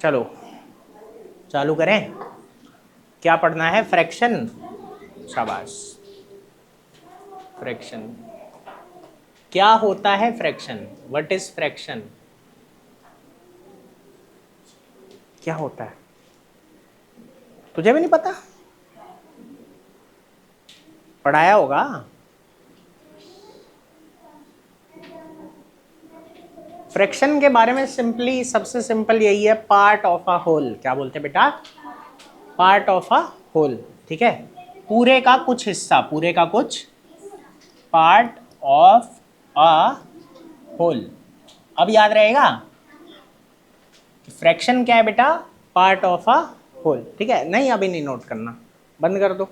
चलो चालू करें। क्या पढ़ना है? फ्रैक्शन। शाबाश। फ्रैक्शन क्या होता है? Fraction, what is fraction? क्या होता है? तुझे भी नहीं पता? पढ़ाया होगा। फ्रैक्शन के बारे में सिंपली सबसे सिंपल यही है, पार्ट ऑफ अ होल। क्या बोलते हैं बेटा? Part of a whole. ठीक है, पूरे का कुछ हिस्सा, पूरे का कुछ, पार्ट ऑफ अ होल। अब याद रहेगा फ्रैक्शन क्या है बेटा? Part of a whole. ठीक है, नहीं अभी नहीं नोट करना, बंद कर दो।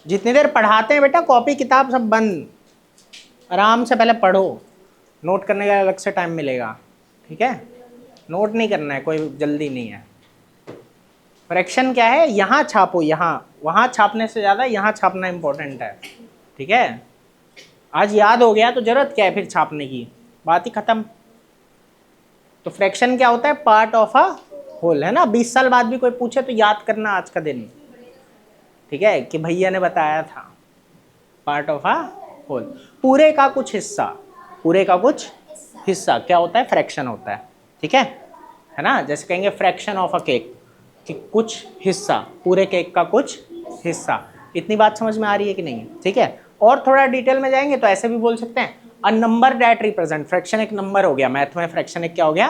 जितनी देर पढ़ाते हैं बेटा कॉपी किताब सब बंद, आराम से पहले पढ़ो, नोट करने का अलग से टाइम मिलेगा। ठीक है, नोट नहीं करना है, कोई जल्दी नहीं है। फ्रैक्शन क्या है? यहाँ छापो, यहाँ, वहाँ छापने से ज़्यादा यहाँ छापना इंपॉर्टेंट है। ठीक है, आज याद हो गया तो जरूरत क्या है फिर छापने की, बात ही खत्म। तो फ्रैक्शन क्या होता है? पार्ट ऑफ अ होल, है ना। 20 साल बाद भी कोई पूछे तो याद करना आज का दिन। ठीक है, कि भैया ने बताया था, पार्ट ऑफ अ होल, पूरे का कुछ हिस्सा, पूरे का कुछ हिस्सा क्या होता है? फ्रैक्शन होता है। ठीक है ना। जैसे कहेंगे फ्रैक्शन ऑफ अ केक, कि कुछ हिस्सा, पूरे केक का कुछ हिस्सा। इतनी बात समझ में आ रही है कि नहीं? ठीक है, और थोड़ा डिटेल में जाएंगे तो ऐसे भी बोल सकते हैं, a number that represent, fraction एक नंबर हो गया, मैथ में फ्रैक्शन एक क्या हो गया?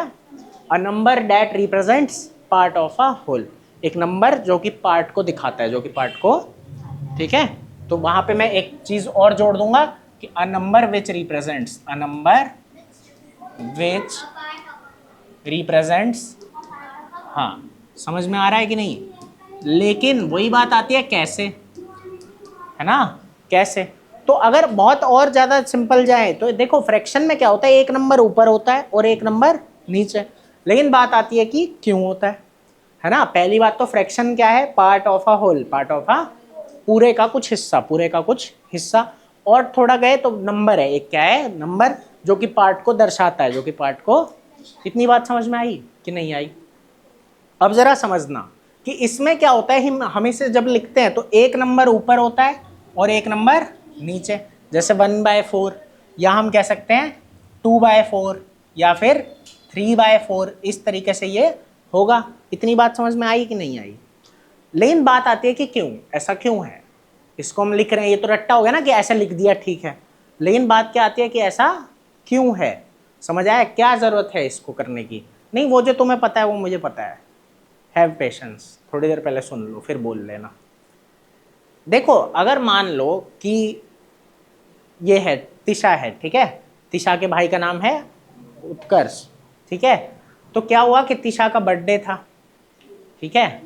A number that represents part of a whole, एक नंबर जो कि पार्ट को दिखाता है, जो कि पार्ट को। ठीक है, तो वहां पे मैं एक चीज और जोड़ दूंगा कि अ नंबर विच रिप्रेजेंट्स, अ नंबर विच रिप्रेजेंट्स। हाँ, समझ में आ रहा है कि नहीं? लेकिन वही बात आती है कैसे, है ना, कैसे। तो अगर बहुत और ज्यादा सिंपल जाए तो देखो फ्रैक्शन में क्या होता है, एक नंबर ऊपर होता है और एक नंबर नीचे। लेकिन बात आती है कि क्यों होता है ना। पहली बात तो फ्रैक्शन क्या है? Part of a whole, part of a, पूरे का कुछ हिस्सा, पूरे का कुछ हिस्सा। और थोड़ा गए तो नंबर है, एक क्या है? नंबर, जो कि पार्ट को दर्शाता है, जो कि पार्ट को। इतनी बात समझ में आई कि नहीं आई? अब जरा समझना कि इसमें क्या होता है, हम इसे जब लिखते हैं तो एक नंबर ऊपर होता है और एक नंबर नीचे। जैसे 1/4, या हम कह सकते हैं 2/4, या फिर 3/4, इस तरीके से ये होगा। इतनी बात समझ में आई कि नहीं आई? लेकिन बात आती है कि क्यों, ऐसा क्यों है? इसको हम लिख रहे हैं, ये तो रट्टा हो गया ना कि ऐसा लिख दिया, ठीक है। लेकिन बात क्या आती है कि ऐसा क्यों है? समझ आया? क्या जरूरत है इसको करने की? नहीं, वो जो तुम्हें पता है वो मुझे पता है। हैव पेशेंस, थोड़ी देर पहले सुन लो फिर बोल लेना। देखो अगर मान लो कि ये है तिशा है, ठीक है, तिशा के भाई का नाम है उत्कर्ष। ठीक है, तो क्या हुआ कि तिशा का बर्थडे था। ठीक है,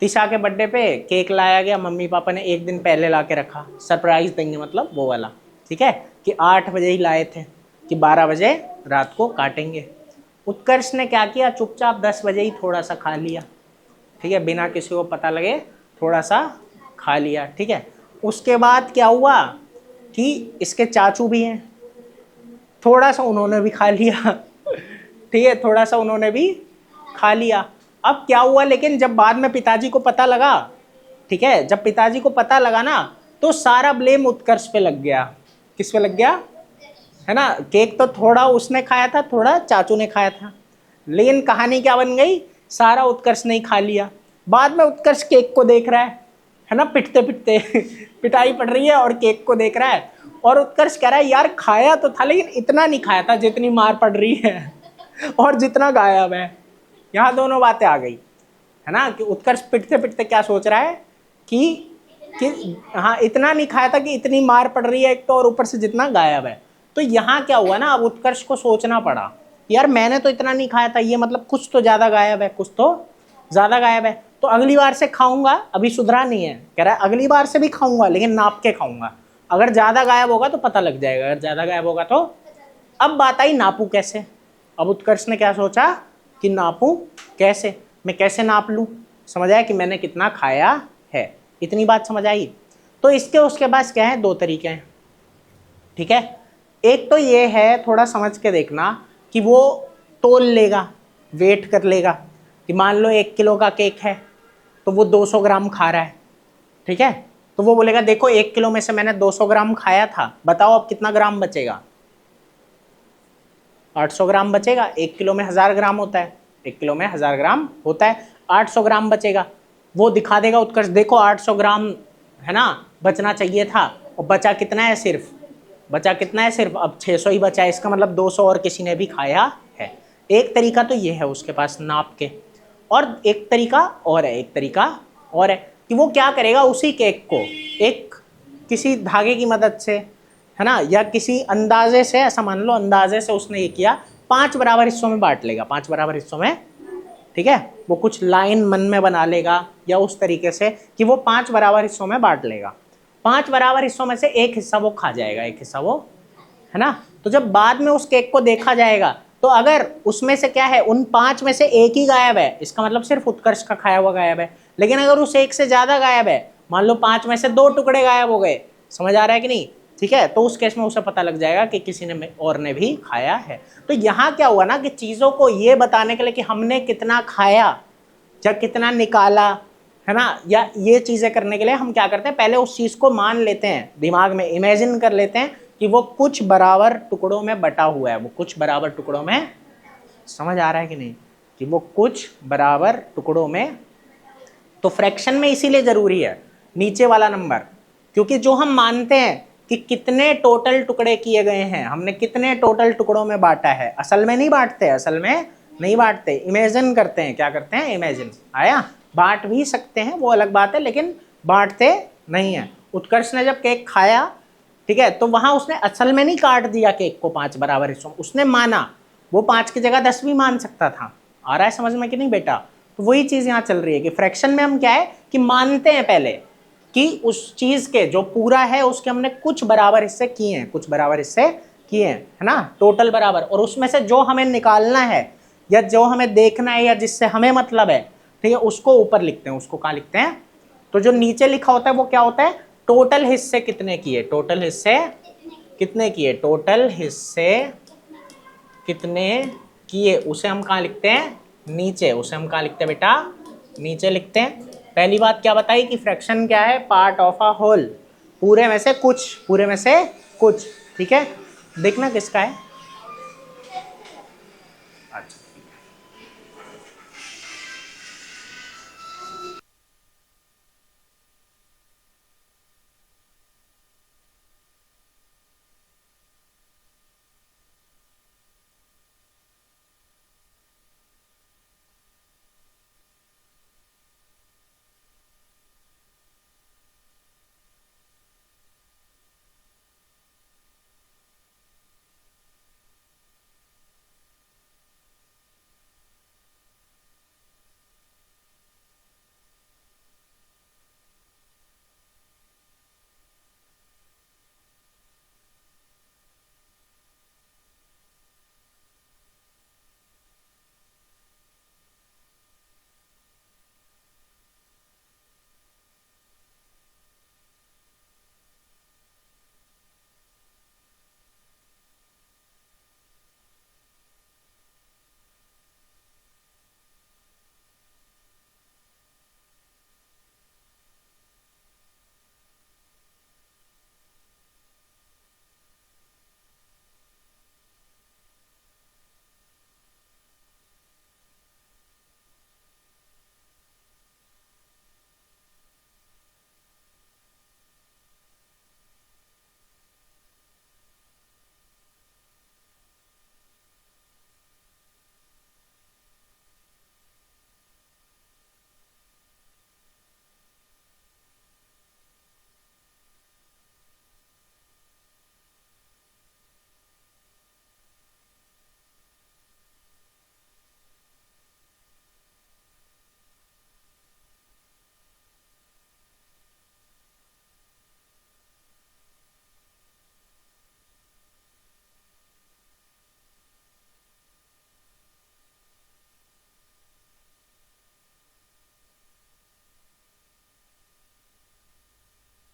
तिशा के बर्थडे पे केक लाया गया, मम्मी पापा ने एक दिन पहले ला के रखा, सरप्राइज देंगे मतलब वो वाला। ठीक है, कि 8 बजे ही लाए थे कि 12 बजे रात को काटेंगे। उत्कर्ष ने क्या किया, चुपचाप 10 बजे ही थोड़ा सा खा लिया। ठीक है, बिना किसी को पता लगे थोड़ा सा खा लिया। ठीक है, उसके बाद क्या हुआ कि इसके चाचू भी हैं, थोड़ा सा उन्होंने भी खा लिया। ठीक है, थोड़ा सा उन्होंने भी खा लिया। अब क्या हुआ, लेकिन जब बाद में पिताजी को पता लगा, ठीक है, जब पिताजी को पता लगा ना, तो सारा ब्लेम उत्कर्ष पे लग गया। किस पे लग गया? है ना, केक तो थोड़ा उसने खाया था, थोड़ा चाचू ने खाया था। लेकिन कहानी क्या बन गई, सारा उत्कर्ष ने ही खा लिया। बाद में उत्कर्ष केक को देख रहा है ना, पिटते पिटते पिटाई पड़ रही है और केक को देख रहा है, और उत्कर्ष कह रहा है यार खाया तो था लेकिन इतना नहीं खाया था जितनी मार पड़ रही है और जितना गायब है। यहाँ दोनों बातें आ गई, है ना, कि उत्कर्ष पिटते पिटते क्या सोच रहा है कि हाँ इतना नहीं खाया था कि इतनी मार पड़ रही है एक तो, और ऊपर से जितना गायब है। तो यहाँ क्या हुआ ना, अब उत्कर्ष को सोचना पड़ा यार मैंने तो इतना नहीं खाया था, ये मतलब कुछ तो ज्यादा गायब है, कुछ तो ज्यादा गायब है। तो अगली बार से खाऊंगा, अभी सुधरा नहीं है, कह रहा है अगली बार से भी खाऊंगा लेकिन नाप के खाऊंगा। अगर ज्यादा गायब होगा तो पता लग जाएगा, अगर ज्यादा गायब होगा तो। अब बात आई नापू कैसे। अब उत्कर्ष ने क्या सोचा कि नापू कैसे, मैं कैसे नाप लूं। समझ आया कि मैंने कितना खाया है, इतनी बात समझ आई। तो इसके उसके पास क्या है, 2 तरीके हैं। ठीक है, एक तो ये है, थोड़ा समझ के देखना, कि वो तोल लेगा, वेट कर लेगा, कि मान लो 1 किलो का केक है तो वो 200 ग्राम खा रहा है, ठीक है, तो वो बोलेगा देखो 1 किलो में से मैंने 200 ग्राम खाया था, बताओ अब कितना ग्राम बचेगा, 800 ग्राम बचेगा। 1 किलो में 1000 ग्राम होता है, 1 किलो में 1000 ग्राम होता है, 800 ग्राम बचेगा। वो दिखा देगा उत्कर्ष, देखो 800 ग्राम है ना बचना चाहिए था, और बचा कितना है, सिर्फ बचा कितना है, सिर्फ अब 600 ही बचा है, इसका मतलब 200 और किसी ने भी खाया है। एक तरीका तो ये है उसके पास नाप के, और एक तरीका और है, एक तरीका और है कि वो क्या करेगा, उसी केक को एक किसी धागे की मदद से, है ना, या किसी अंदाजे से, ऐसा मान लो अंदाजे से उसने ये किया, 5 बराबर हिस्सों में बांट लेगा, 5 बराबर हिस्सों में, ठीक है, वो कुछ लाइन मन में बना लेगा या उस तरीके से कि वो 5 बराबर हिस्सों में बांट लेगा। 5 बराबर हिस्सों में से एक हिस्सा वो खा जाएगा, एक हिस्सा वो, है ना। तो जब बाद में उस केक को देखा जाएगा तो अगर उसमें से क्या है, उन 5 में से एक ही गायब है, इसका मतलब सिर्फ उत्कर्ष का खाया हुआ गायब है। लेकिन अगर उस एक से ज्यादा गायब है, मान लो 5 में से 2 टुकड़े गायब हो गए, समझ आ रहा है कि नहीं, ठीक है, तो उस केस में उसे पता लग जाएगा कि किसी ने और ने भी खाया है। तो यहाँ क्या हुआ ना कि चीजों को ये बताने के लिए कि हमने कितना खाया या कितना निकाला, है ना, या ये चीजें करने के लिए हम क्या करते हैं, पहले उस चीज को मान लेते हैं, दिमाग में इमेजिन कर लेते हैं कि वो कुछ बराबर टुकड़ों में बटा हुआ है, वो कुछ बराबर टुकड़ों में, समझ आ रहा है कि नहीं, कि वो कुछ बराबर टुकड़ों में। तो फ्रैक्शन में इसीलिए जरूरी है नीचे वाला नंबर, क्योंकि जो हम मानते हैं कि कितने टोटल टुकड़े किए गए हैं, हमने कितने टोटल टुकड़ों में बांटा है, असल में नहीं बांटते, असल में नहीं बांटते, इमेजिन करते हैं, क्या करते हैं, इमेजिन, आया, बांट भी सकते हैं वो अलग बात है, लेकिन बांटते नहीं है। उत्कर्ष ने जब केक खाया, ठीक है, तो वहां उसने असल में नहीं काट दिया केक को 5 बराबर हिस्सों में, उसने माना, वो 5 की जगह 10 भी मान सकता था। आ रहा है समझ में कि नहीं बेटा। तो वही चीज यहाँ चल रही है कि फ्रैक्शन में हम क्या है कि मानते हैं पहले कि उस चीज के जो पूरा है उसके हमने कुछ बराबर हिस्से किए हैं, कुछ बराबर हिस्से किए हैं, है ना, टोटल बराबर, और उसमें से जो हमें निकालना है या जो हमें देखना है या जिससे हमें मतलब है, ठीक है, उसको ऊपर लिखते हैं, उसको कहाँ लिखते हैं, तो जो नीचे लिखा होता है वो क्या होता है, टोटल हिस्से कितने किए, टोटल हिस्से कितने किए, टोटल हिस्से कितने किए, उसे हम कहाँ लिखते हैं, नीचे, उसे हम कहाँ लिखते हैं बेटा, नीचे लिखते हैं। पहली बात क्या बताई कि फ्रैक्शन क्या है, पार्ट ऑफ अ होल, पूरे में से कुछ, पूरे में से कुछ, ठीक है, देखना किसका है, अच्छा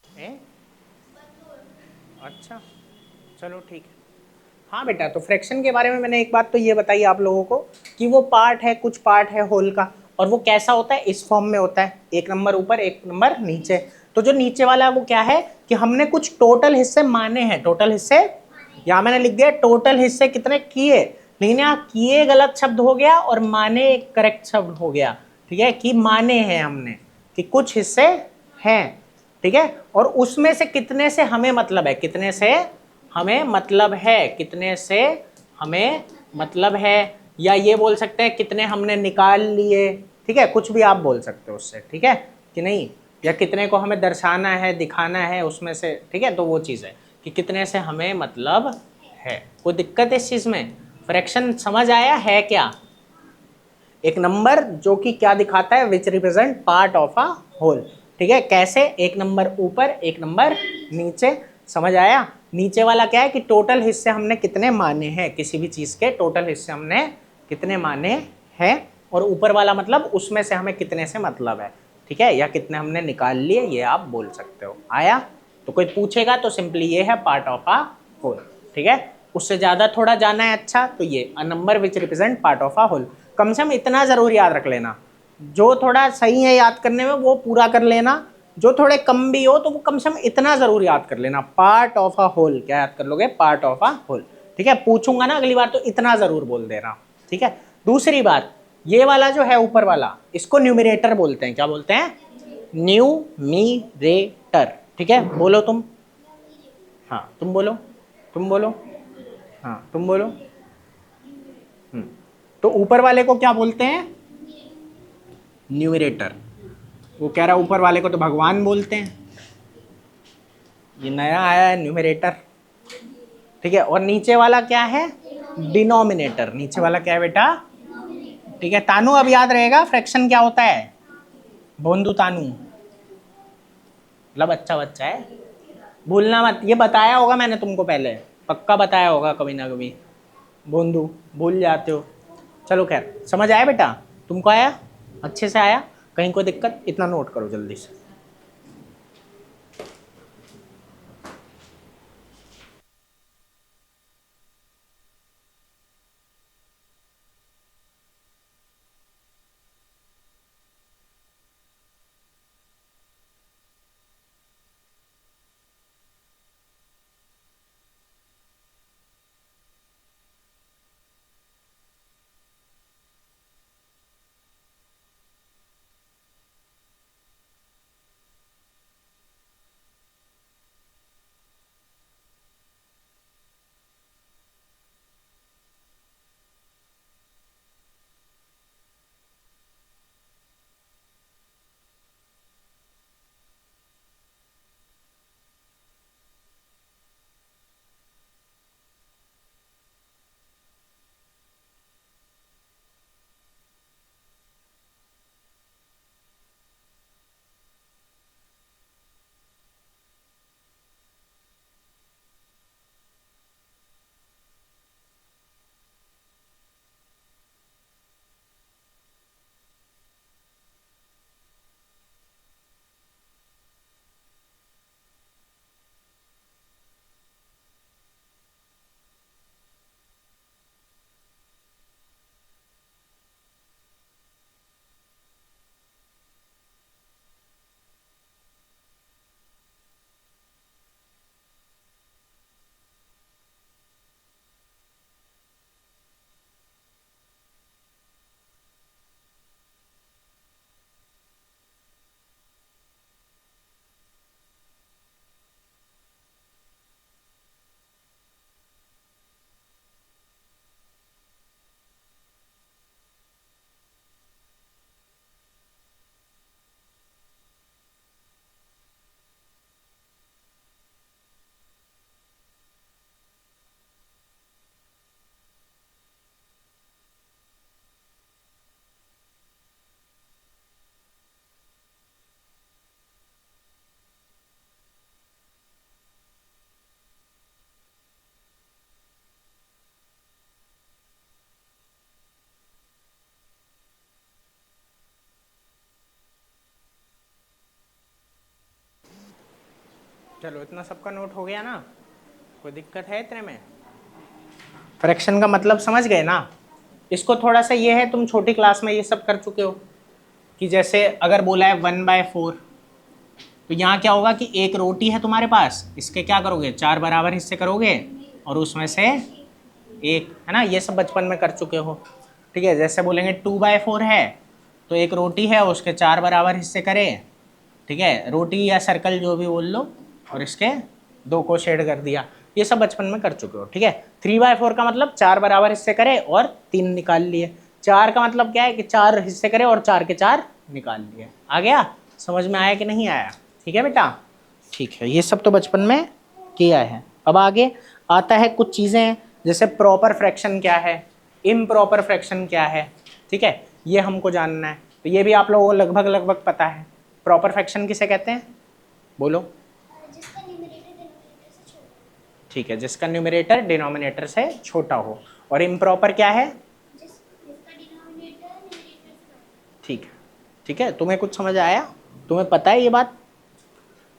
है, अच्छा चलो ठीक है। हाँ बेटा, तो फ्रैक्शन के बारे में मैंने एक बात तो ये बताई आप लोगों को कि वो पार्ट है, कुछ पार्ट है होल का, और वो कैसा होता है, इस फॉर्म में होता है, एक नंबर ऊपर एक नंबर नीचे। तो जो नीचे वाला है वो क्या है कि हमने कुछ टोटल हिस्से माने हैं, टोटल हिस्से, यहां मैंने लिख दिया टोटल हिस्से कितने किए, लेकिन यहाँ किए गलत शब्द हो गया और माने करेक्ट शब्द हो गया, ठीक है, कि माने हैं हमने कि कुछ हिस्से हैं, ठीक है, और उसमें से कितने से हमें मतलब है, कितने से हमें मतलब है, कितने से हमें मतलब है, या ये बोल सकते हैं कितने हमने निकाल लिए, ठीक है, कुछ भी आप बोल सकते हो उससे, ठीक है कि नहीं, या कितने को हमें दर्शाना है, दिखाना है उसमें से, ठीक है, तो वो चीज़ है कि कितने से हमें मतलब है। कोई दिक्कत है इस चीज़ में? फ्रैक्शन समझ आया है क्या? एक नंबर जो कि क्या दिखाता है, which represent part of a whole, ठीक है, कैसे, एक नंबर ऊपर एक नंबर नीचे, समझ आया? नीचे वाला क्या है कि टोटल हिस्से हमने कितने माने हैं, किसी भी चीज के टोटल हिस्से हमने कितने माने हैं, और ऊपर वाला मतलब उसमें से हमें कितने से मतलब है, ठीक है, या कितने हमने निकाल लिए, ये आप बोल सकते हो। आया? तो कोई पूछेगा तो सिंपली ये है पार्ट ऑफ अ होल, ठीक है, उससे ज्यादा थोड़ा जाना है अच्छा तो ये a number which represent part of a whole, कम से कम इतना जरूर याद रख लेना, जो थोड़ा सही है याद करने में वो पूरा कर लेना, जो थोड़े कम भी हो तो वो कम से कम इतना जरूर याद कर लेना, पार्ट ऑफ अ होल, क्या याद कर लोगे, पार्ट ऑफ अ होल, ठीक है, पूछूंगा ना अगली बार तो इतना जरूर बोल देना, ठीक है। दूसरी बात, ये वाला जो है ऊपर वाला, इसको न्यूमिरेटर बोलते हैं, क्या बोलते हैं, न्यूमिरेटर, ठीक है, बोलो तुम, हाँ तुम बोलो, तुम बोलो, हाँ तुम बोलो, तो ऊपर वाले को क्या बोलते हैं, न्यूमिरेटर। वो कह रहा ऊपर वाले को तो भगवान बोलते हैं, ये नया आया है न्यूमिरेटर, ठीक है, और नीचे वाला क्या है, डिनोमिनेटर, नीचे वाला क्या है बेटा, ठीक है, तानु अब याद रहेगा फ्रैक्शन क्या होता है, भोंदू तानु, मतलब अच्छा बच्चा है, भूलना मत, ये बताया होगा मैंने तुमको पहले, पक्का बताया होगा कभी ना कभी, भोंदू भूल जाते हो। चलो खैर, समझ आया बेटा, तुमको आया, अच्छे से आया, कहीं कोई दिक्कत, इतना नोट करो जल्दी से। चलो इतना सबका नोट हो गया ना, कोई दिक्कत है इतने में? फ्रैक्शन का मतलब समझ गए ना? इसको थोड़ा सा ये है, तुम छोटी क्लास में ये सब कर चुके हो, कि जैसे अगर बोला है 1/4, तो यहाँ क्या होगा कि एक रोटी है तुम्हारे पास, इसके क्या करोगे 4 बराबर हिस्से करोगे और उसमें से एक, है ना, ये सब बचपन में कर चुके हो। ठीक है, जैसे बोलेंगे 2/4 है तो एक रोटी है उसके 4 बराबर हिस्से करें, ठीक है, रोटी या सर्कल जो भी बोल लो, और इसके 2 को शेड कर दिया, ये सब बचपन में कर चुके हो। ठीक है, 3/4 का मतलब 4 बराबर हिस्से करे और 3 निकाल लिए। 4 का मतलब क्या है कि 4 हिस्से करे और 4 के 4 निकाल लिए। आ गया, समझ में आया कि नहीं आया? ठीक है बेटा, ठीक है, ये सब तो बचपन में किया है। अब आगे आता है कुछ चीज़ें, जैसे प्रॉपर फ्रैक्शन क्या है, इम्प्रॉपर फ्रैक्शन क्या है। ठीक है, ये हमको जानना है, तो ये भी आप लोगों को लगभग लगभग पता है। प्रॉपर फ्रैक्शन किसे कहते हैं, बोलो? ठीक है, जिसका न्यूमरेटर डिनोमिनेटर से छोटा हो। और इम्प्रॉपर क्या है? ठीक है, ठीक है, तुम्हें कुछ समझ आया? तुम्हें पता है ये बात?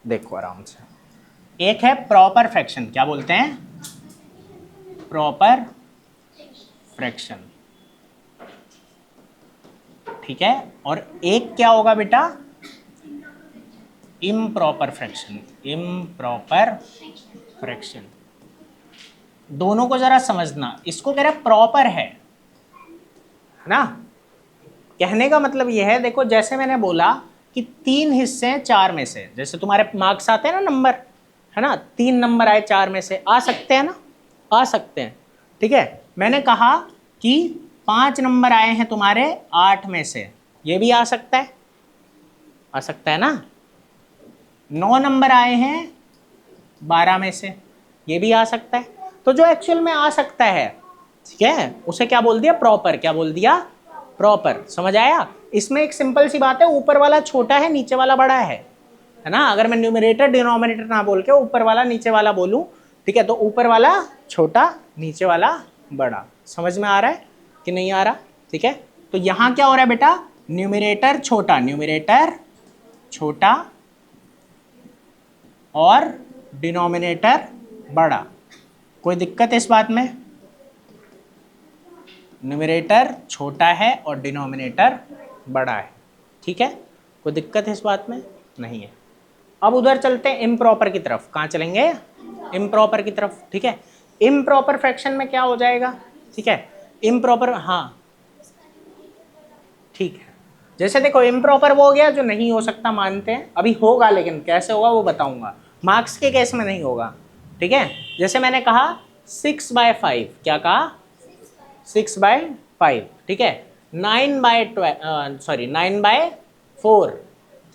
देखो आराम से, एक है प्रॉपर फ्रैक्शन, क्या बोलते हैं? Proper fraction. ठीक है, और एक क्या होगा बेटा? Improper fraction. इम्प्रॉपर फ्रैक्शन, दोनों को जरा समझना। इसको कह रहा है प्रॉपर है ना, कहने का मतलब यह है, देखो जैसे मैंने बोला कि 3 हिस्से हैं 4 में से, जैसे तुम्हारे मार्क्स आते हैं ना, नंबर, है ना, 3 नंबर आए 4 में से, आ सकते हैं ना, आ सकते हैं। ठीक है, मैंने कहा कि 5 नंबर आए हैं तुम्हारे 8 में से, ये भी आ सकता है, आ सकता है ना। 9 नंबर आए हैं 12 में से, ये भी आ सकता है। तो जो एक्चुअल में आ सकता है, ठीक है, उसे क्या बोल दिया? प्रॉपर। क्या बोल दिया? प्रॉपर। समझ आया? इसमें एक सिंपल सी बात है, ऊपर वाला छोटा है नीचे वाला बड़ा है ना। अगर मैं न्यूमरेटर डिनोमिनेटर ना बोल के ऊपर वाला नीचे वाला बोलूं, ठीक है, तो ऊपर वाला छोटा नीचे वाला बड़ा। समझ में आ रहा है कि नहीं आ रहा? ठीक है, तो यहां क्या हो रहा है बेटा? न्यूमरेटर छोटा, न्यूमरेटर छोटा और डिनोमिनेटर बड़ा। कोई दिक्कत है इस बात में? न्यूमरेटर छोटा है और डिनोमिनेटर बड़ा है। ठीक है, कोई दिक्कत है इस बात में? नहीं है। अब उधर चलते हैं इम्प्रॉपर की तरफ। कहाँ चलेंगे? इम्प्रॉपर की तरफ। ठीक है, इम्प्रॉपर फ्रैक्शन में क्या हो जाएगा? ठीक है, इम्प्रॉपर, हाँ ठीक है, जैसे देखो इम्प्रॉपर वो हो गया जो नहीं हो सकता, मानते हैं, अभी होगा लेकिन कैसे होगा वो बताऊंगा, मार्क्स के केस में नहीं होगा। ठीक है, जैसे मैंने कहा 6/5, क्या कहा? 6/5। ठीक है, 9/4,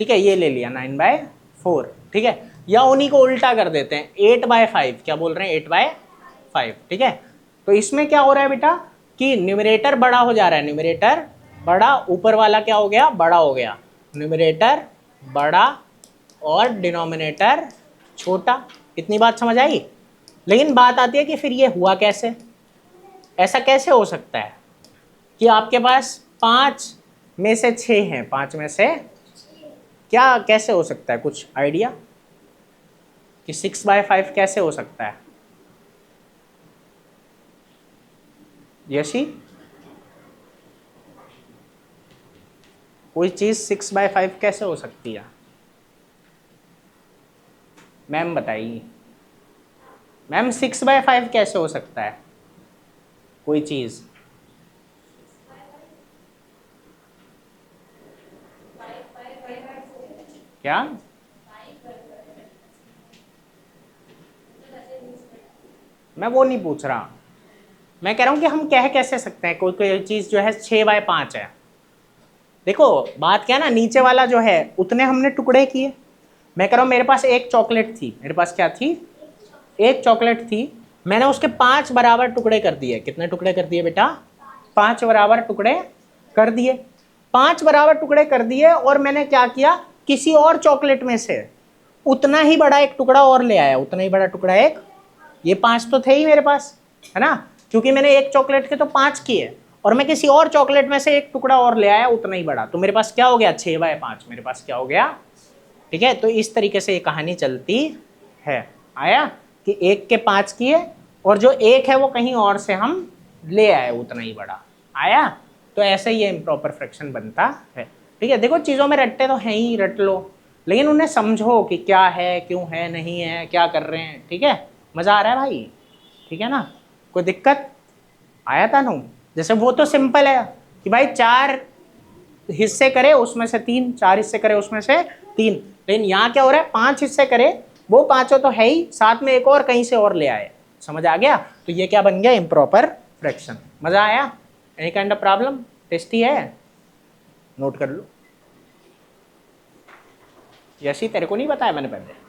ठीक है, ये ले लिया 9/4। ठीक है, या उन्हीं को उल्टा कर देते हैं 8/5, क्या बोल रहे हैं? 8/5। ठीक है, तो इसमें क्या हो रहा है बेटा कि न्यूमरेटर बड़ा हो जा रहा है, न्यूमरेटर बड़ा, ऊपर वाला क्या हो गया? बड़ा हो गया। न्यूमरेटर बड़ा और डिनोमिनेटर छोटा। इतनी बात समझ आई? लेकिन बात आती है कि फिर ये हुआ कैसे? ऐसा कैसे हो सकता है कि आपके पास 5 में से 6 हैं, 5 में से क्या, कैसे हो सकता है? कुछ आइडिया कि 6/5 कैसे हो सकता है? यशी, कोई चीज 6/5 कैसे हो सकती है? मैम बताइए, मैम 6/5 कैसे हो सकता है कोई चीज? क्या? मैं वो नहीं पूछ रहा, मैं कह रहा हूं कि हम कह कैसे सकते हैं कोई कोई चीज जो है 6/5 है। देखो बात क्या है ना, नीचे वाला जो है उतने हमने टुकड़े किए। मैं कह रहा हूं मेरे पास एक चॉकलेट थी, मेरे पास क्या थी? एक चॉकलेट थी, मैंने उसके 5 बराबर टुकड़े कर दिए। कितने टुकड़े कर दिए बेटा? 5 बराबर टुकड़े कर दिए। 5 बराबर टुकड़े कर दिए और मैंने क्या किया? किसी और चॉकलेट में से उतना ही बड़ा एक टुकड़ा और ले आया, उतना ही बड़ा टुकड़ा एक, ये 5 तो थे ही मेरे पास, है ना, क्योंकि मैंने एक चॉकलेट के तो 5 किए और मैं किसी और चॉकलेट में से एक टुकड़ा और ले आया उतना ही बड़ा, तो मेरे पास क्या हो गया? 6/5 मेरे पास क्या हो गया? ठीक है, तो इस तरीके से ये कहानी चलती है। आया कि एक के 5 किए और जो एक है वो कहीं और से हम ले आए उतना ही बड़ा। आया, तो ऐसे ही ये इम्प्रॉपर फ्रैक्शन बनता है। ठीक है, देखो चीज़ों में रटते तो हैं ही, रट लो, लेकिन उन्हें समझो कि क्या है, क्यों है, नहीं है, क्या कर रहे हैं। ठीक है, मज़ा आ रहा है भाई? ठीक है ना, कोई दिक्कत आया था ना? जैसे वो तो सिंपल है कि भाई 4 हिस्से करे उसमें से 3, 4 हिस्से करे उसमें से 3, लेकिन यहाँ क्या हो रहा है, 5 हिस्से करे, वो पांचों तो है ही, साथ में एक और कहीं से और ले आए। समझ आ गया? तो ये क्या बन गया, इम्प्रॉपर फ्रैक्शन। मजा आया? Any kind of problem? Tasty है? नोट कर लो। यशी तेरे को नहीं बताया मैंने पहले?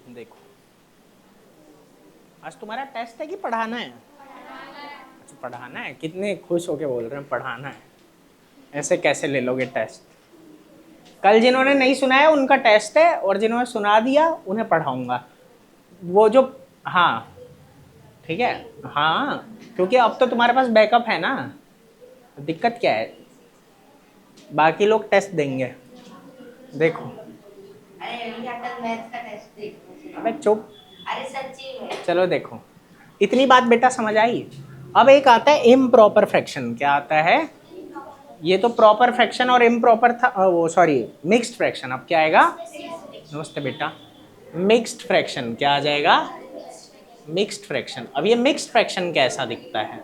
देखो, आज तुम्हारा टेस्ट है कि पढ़ाना है? अच्छा, पढ़ाना है। कितने खुश होके बोल रहे हैं पढ़ाना है। ऐसे कैसे ले लोगे टेस्ट? कल जिन्होंने नहीं सुनाया उनका टेस्ट है, और जिन्होंने सुना दिया उन्हें पढ़ाऊंगा। वो जो, हाँ ठीक है, हाँ, क्योंकि अब तो तुम्हारे पास बैकअप है ना, दिक्कत क्या है? बाकी लोग टेस्ट देंगे। देखो, अबे चुप। अरे सच्ची में। चलो देखो, इतनी बात बेटा समझ आई। अब एक आता है इम्प्रॉपर फ्रैक्शन। क्या आता है? ये तो प्रॉपर फ्रैक्शन और इम्प्रॉपर था, वो सॉरी मिक्स्ड फ्रैक्शन। अब क्या आएगा? नमस्ते बेटा। मिक्स्ड फ्रैक्शन क्या आ जाएगा? Mixed fraction. अब ये मिक्स्ड फ्रैक्शन कैसा दिखता है?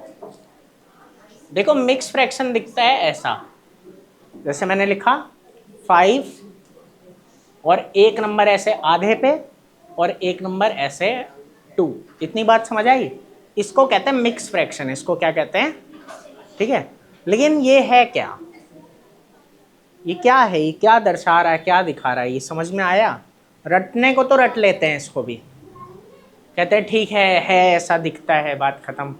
देखो, मिक्स्ड फ्रैक्शन दिखता है ऐसा, जैसे मैंने लिखा 5 और एक नंबर ऐसे आधे पे और एक नंबर ऐसे 2। इतनी बात समझ आई? इसको कहते हैं मिक्स फ्रैक्शन। इसको क्या कहते हैं? ठीक है, लेकिन ये है क्या? ये क्या है? ये क्या दर्शा रहा है, क्या दिखा रहा है? ये समझ में आया? रटने को तो रट लेते हैं इसको भी, कहते हैं ठीक है ऐसा दिखता है, बात खत्म।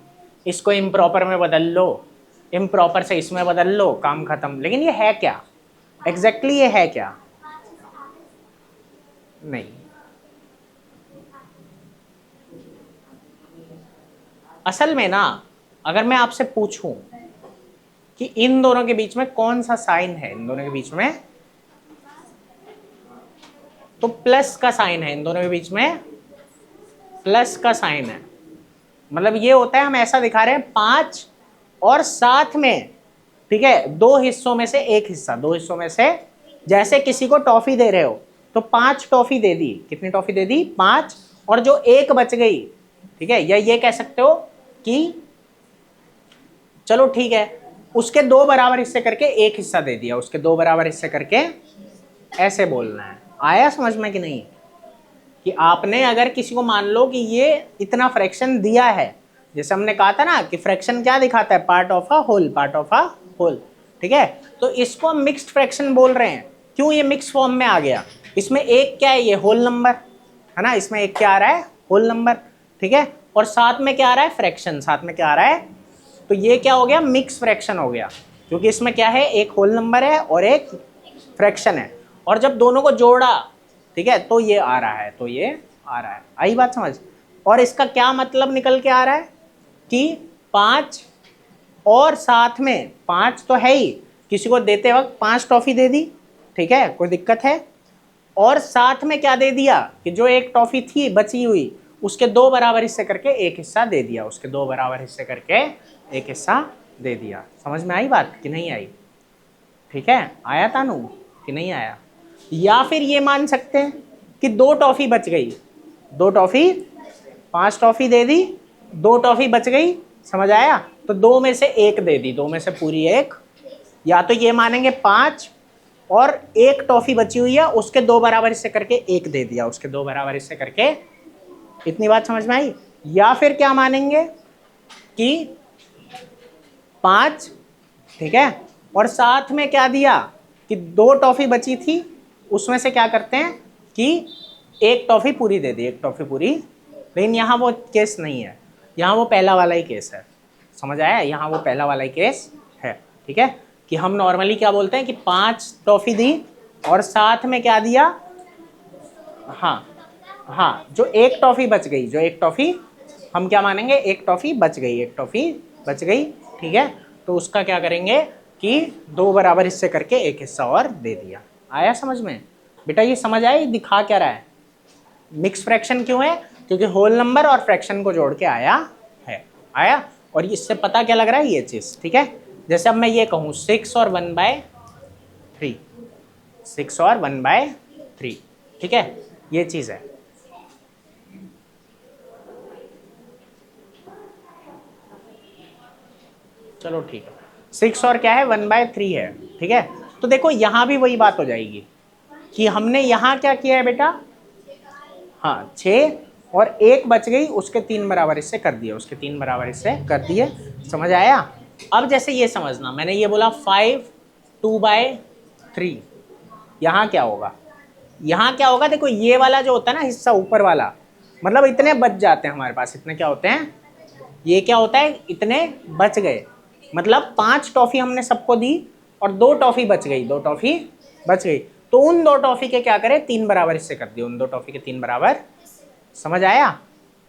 इसको इम्प्रॉपर में बदल लो, इम्प्रॉपर से इसमें बदल लो, काम खत्म। लेकिन ये है क्या एग्जैक्टली? ये है क्या? नहीं। असल में ना, अगर मैं आपसे पूछूं कि इन दोनों के बीच में कौन सा साइन है, इन दोनों के बीच में, तो प्लस का साइन है, इन दोनों के बीच में प्लस का साइन है। मतलब ये होता है, हम ऐसा दिखा रहे हैं 5 और साथ में, ठीक है, दो हिस्सों में से एक हिस्सा, दो हिस्सों में से, जैसे किसी को टॉफी दे रहे हो तो 5 टॉफी दे दी, कितनी टॉफी दे दी, 5, और जो एक बच गई, ठीक है, या ये कह सकते हो कि चलो ठीक है, उसके 2 बराबर हिस्से करके एक हिस्सा दे दिया, उसके 2 बराबर हिस्से करके, ऐसे बोलना है। आया समझ में कि नहीं? कि आपने अगर किसी को मान लो कि ये इतना फ्रैक्शन दिया है, जैसे हमने कहा था ना कि फ्रैक्शन क्या दिखाता है, part of a whole, part of a whole, ठीक है, तो इसको हम मिक्स्ड फ्रैक्शन बोल रहे हैं। क्यों ये मिक्स फॉर्म में आ गया? इसमें एक क्या है, ये होल नंबर है ना, इसमें एक क्या आ रहा है, होल नंबर, ठीक है, और साथ में क्या आ रहा है, फ्रैक्शन, साथ में क्या आ रहा है, तो ये क्या हो गया, मिक्स फ्रैक्शन हो गया, क्योंकि इसमें क्या है, एक होल नंबर है और एक फ्रैक्शन है, और जब दोनों को जोड़ा, ठीक है, तो ये आ रहा है, तो ये आ रहा है। आई बात समझ? और इसका क्या मतलब निकल के आ रहा है कि 5 और साथ में 5 तो है ही, किसी को देते वक्त 5 टॉफी दे दी, ठीक है, कोई दिक्कत है, और साथ में क्या दे दिया कि जो एक टॉफी थी बची हुई, उसके 2 बराबर हिस्से करके एक हिस्सा दे दिया, उसके 2 बराबर हिस्से करके एक हिस्सा दे दिया। समझ में आई बात कि नहीं आई? ठीक है, आया तानू कि नहीं आया? या फिर ये मान सकते हैं कि 2 टॉफी बच गई, 2 टॉफी, 5 टॉफी दे दी, 2 टॉफी बच गई, समझ आया, तो 2 में से एक दे दी, 2 में से पूरी एक, या तो ये मानेंगे 5 और एक टॉफी बची हुई है, उसके 2 बराबर हिस्से करके एक दे दिया, उसके 2 बराबर हिस्से करके, इतनी बात समझ में आई? या फिर क्या मानेंगे कि 5, ठीक है, और साथ में क्या दिया कि 2 टॉफी बची थी, उसमें से क्या करते हैं कि एक टॉफी पूरी दे दी, एक टॉफी पूरी, लेकिन यहाँ वो केस नहीं है, यहाँ वो पहला वाला ही केस है। समझ आया? यहाँ वो पहला वाला ही केस है, ठीक है, कि हम नॉर्मली क्या बोलते हैं कि 5 टॉफी दी और साथ में क्या दिया, हाँ हाँ, जो एक टॉफी बच गई, जो एक टॉफी, हम क्या मानेंगे, एक टॉफी बच गई, एक टॉफी बच गई, ठीक है, तो उसका क्या करेंगे कि 2 बराबर हिस्से करके एक हिस्सा और दे दिया। आया समझ में? बेटा ये समझ आया, दिखा क्या रहा है? मिक्स फ्रैक्शन क्यों है? क्योंकि होल नंबर और फ्रैक्शन को जोड़ के आया है। आया? और इससे पता क्या लग रहा है, ये चीज़, ठीक है, जैसे अब मैं ये कहूँ 6 और 1/3, 6 और 1/3, ठीक है, ये चीज़ है। चलो ठीक है, 6 और क्या है, 1/3 है, ठीक है, तो देखो यहाँ भी वही बात हो जाएगी कि हमने यहाँ क्या किया है बेटा, हाँ 6 और एक बच गई, उसके 3 बराबर हिस्से कर दिए, उसके 3 बराबर हिस्से कर दिए। समझ आया? अब जैसे ये समझना, मैंने ये बोला 5 2/3, यहाँ क्या होगा, यहाँ क्या होगा, देखो ये वाला जो होता है ना हिस्सा ऊपर वाला, मतलब इतने बच जाते हैं हमारे पास, इतने क्या होते हैं, ये क्या होता है, इतने बच गए, मतलब 5 टॉफी हमने सबको दी और 2 टॉफी बच गई, 2 टॉफी बच गई, तो उन 2 टॉफी के क्या करें, 3 बराबर हिस्से कर दिए, उन 2 टॉफी के 3 बराबर। समझ आया?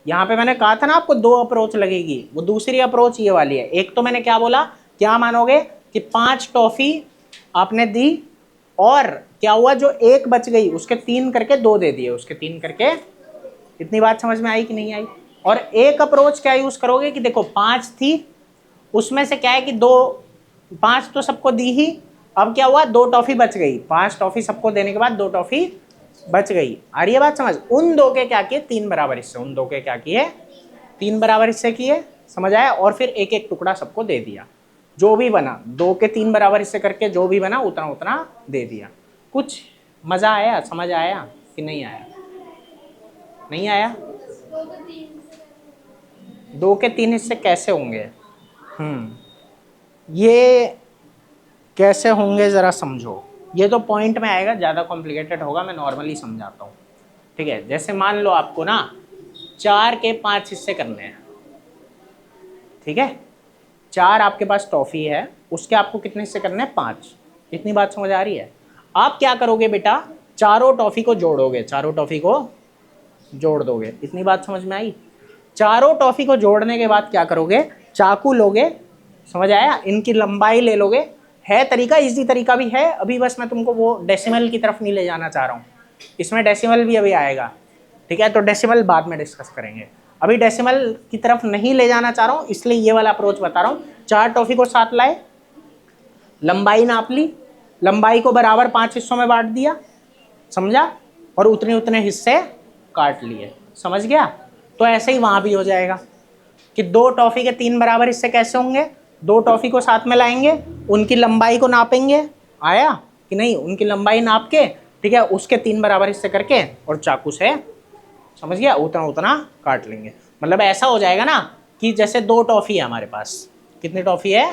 यहाँ पे मैंने कहा था ना आपको 2 अप्रोच लगेगी, वो दूसरी अप्रोच ये वाली है। एक तो मैंने क्या बोला, क्या मानोगे कि 5 टॉफी आपने दी और क्या हुआ, जो एक बच गई उसके 3 करके 2 दे दिए, उसके 3 करके, इतनी बात समझ में आई कि नहीं आई? और एक अप्रोच क्या यूज करोगे कि देखो 5 थी, उसमें से क्या है कि 2, 5 तो सबको दी ही, अब क्या हुआ, 2 टॉफी बच गई, 5 टॉफी सबको देने के बाद 2 टॉफी बच गई। आ रही है बात समझ? उन 2 के क्या किए, 3 बराबर हिस्से, उन 2 के क्या किए, 3 बराबर हिस्से किए। समझ आया? और फिर एक एक टुकड़ा सबको दे दिया, जो भी बना 2 के 3 बराबर हिस्से करके जो भी बना उतना उतना दे दिया। कुछ मजा आया, समझ आया कि नहीं आया? नहीं आया? 2 के 3 हिस्से कैसे होंगे? ये कैसे होंगे जरा समझो, ये तो पॉइंट में आएगा, ज़्यादा कॉम्प्लिकेटेड होगा, मैं नॉर्मली समझाता हूँ, ठीक है। जैसे मान लो आपको ना 4 के 5 हिस्से करने हैं, ठीक है, 4 आपके पास टॉफी है, उसके आपको कितने हिस्से करने हैं, 5। इतनी बात समझ आ रही है? आप क्या करोगे बेटा, चारों टॉफी को जोड़ोगे, चारों टॉफी को जोड़ दोगे। इतनी बात समझ में आई? चारों टॉफी को जोड़ने के बाद क्या करोगे, चाकू लोगे, समझ आया, इनकी लंबाई ले लोगे। है तरीका, इजी तरीका भी है, अभी बस मैं तुमको वो डेसिमल की तरफ नहीं ले जाना चाह रहा हूँ, इसमें डेसिमल भी अभी आएगा, ठीक है, तो डेसिमल बाद में डिस्कस करेंगे, अभी डेसिमल की तरफ नहीं ले जाना चाह रहा हूँ, इसलिए ये वाला अप्रोच बता रहा हूँ। 4 टॉफी को साथ लाए, लंबाई नाप ली, लंबाई को बराबर 5 हिस्सों में बांट दिया, समझा, और उतने उतने हिस्से काट लिए, समझ गया। तो ऐसे ही वहां भी हो जाएगा कि 2 टॉफी के 3 बराबर हिस्से कैसे होंगे, 2 टॉफी को साथ में लाएंगे, उनकी लंबाई को नापेंगे, आया कि नहीं, उनकी लंबाई नाप के, ठीक है, उसके 3 बराबर हिस्से करके और चाकू से, समझ गया, उतना उतना काट लेंगे। मतलब ऐसा हो जाएगा ना कि जैसे 2 टॉफी है हमारे पास, कितनी टॉफी है,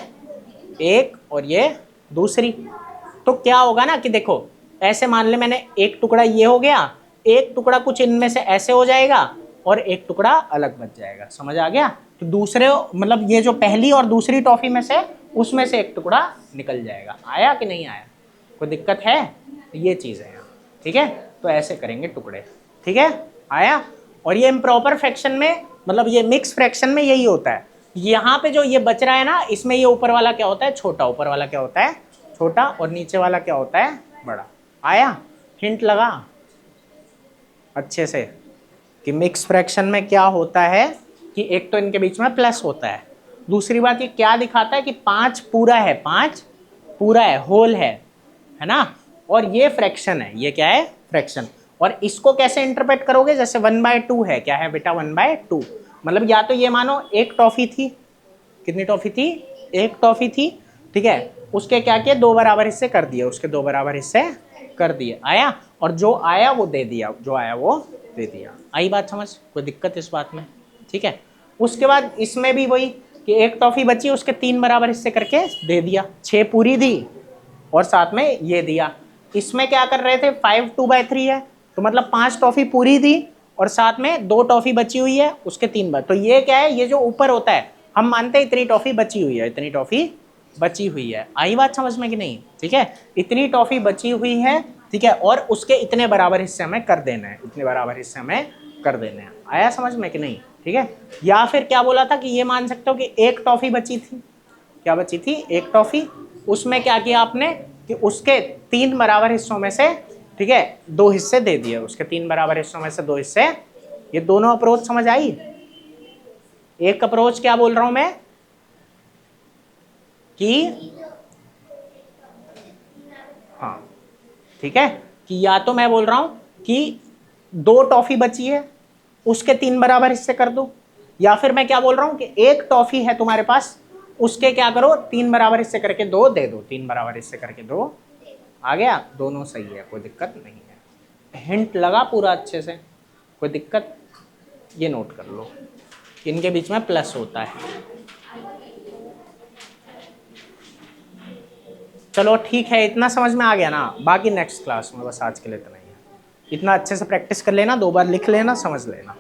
एक और ये दूसरी, तो क्या होगा ना कि देखो ऐसे मान ले मैंने एक टुकड़ा ये हो गया, एक टुकड़ा कुछ इनमें से ऐसे हो जाएगा और एक टुकड़ा अलग बच जाएगा, समझ आ गया। तो दूसरे मतलब ये जो पहली और दूसरी टॉफी में से, उसमें से एक टुकड़ा निकल जाएगा, आया कि नहीं आया, कोई दिक्कत है, ये चीज़ है यहाँ, ठीक है। तो ऐसे करेंगे टुकड़े, ठीक है, आया। और ये इम्प्रॉपर फ्रैक्शन में, मतलब ये मिक्स फ्रैक्शन में यही होता है, यहाँ पे जो ये बच रहा है ना, इसमें ये ऊपर वाला क्या होता है, छोटा, ऊपर वाला क्या होता है, छोटा, और नीचे वाला क्या होता है, बड़ा, आया, हिंट लगा अच्छे से कि मिक्स फ्रैक्शन में क्या होता है कि एक तो इनके बीच में प्लस होता है, दूसरी बात ये क्या दिखाता है कि 5 पूरा है, 5 पूरा है, होल है ना, और ये फ्रैक्शन है, ये क्या है, फ्रैक्शन। और इसको कैसे इंटरप्रेट करोगे, जैसे 1/2 है, क्या है बेटा, 1/2, मतलब या तो ये मानो एक टॉफी थी, कितनी टॉफी थी, एक टॉफी थी, ठीक है, उसके क्या किया, 2 बराबर हिस्से कर दिए, उसके 2 बराबर हिस्से कर दिए, आया, और जो आया वो दे दिया, जो आया वो दे दिया, आई बात समझ, कोई दिक्कत इस बात में, ठीक है। उसके बाद इसमें भी वही कि एक टॉफी बची, उसके 3 बराबर हिस्से करके दे दिया, 6 पूरी दी और साथ में ये दिया। इसमें क्या कर रहे थे, 5 2/3 है, तो मतलब 5 टॉफी पूरी दी और साथ में 2 टॉफी बची हुई है, उसके 3 बार, तो ये क्या है, ये जो ऊपर होता है, हम मानते हैं इतनी टॉफी बची हुई है, इतनी टॉफी बची हुई है, आई बात समझ में कि नहीं, ठीक है, इतनी टॉफी बची हुई है, ठीक है, और उसके इतने बराबर हिस्से हमें कर देना है, इतने बराबर हिस्से हमें कर देने हैं, आया समझ में कि नहीं, ठीक है। या फिर क्या बोला था कि ये मान सकते हो कि एक टॉफी बची थी, क्या बची थी, एक टॉफी, उसमें क्या किया आपने कि उसके 3 बराबर हिस्सों में से, ठीक है, 2 हिस्से दे दिए, उसके 3 बराबर हिस्सों में से 2 हिस्से, ये दोनों अप्रोच समझ आई। एक अप्रोच क्या बोल रहा हूं मैं कि, हाँ ठीक है, कि या तो मैं बोल रहा हूं कि 2 टॉफी बची है, उसके 3 बराबर हिस्से कर दो, या फिर मैं क्या बोल रहा हूं कि एक टॉफी है तुम्हारे पास, उसके क्या करो, 3 बराबर हिस्से करके 2 दे दो, 3 बराबर हिस्से करके 2 आ गया, दोनों सही है, कोई दिक्कत नहीं है। हिंट लगा पूरा अच्छे से, कोई दिक्कत, ये नोट कर लो, इनके बीच में प्लस होता है। चलो ठीक है, इतना समझ में आ गया ना, बाकी नेक्स्ट क्लास में, बस आज के लिए इतना ही है, इतना अच्छे से प्रैक्टिस कर लेना, 2 बार लिख लेना, समझ लेना।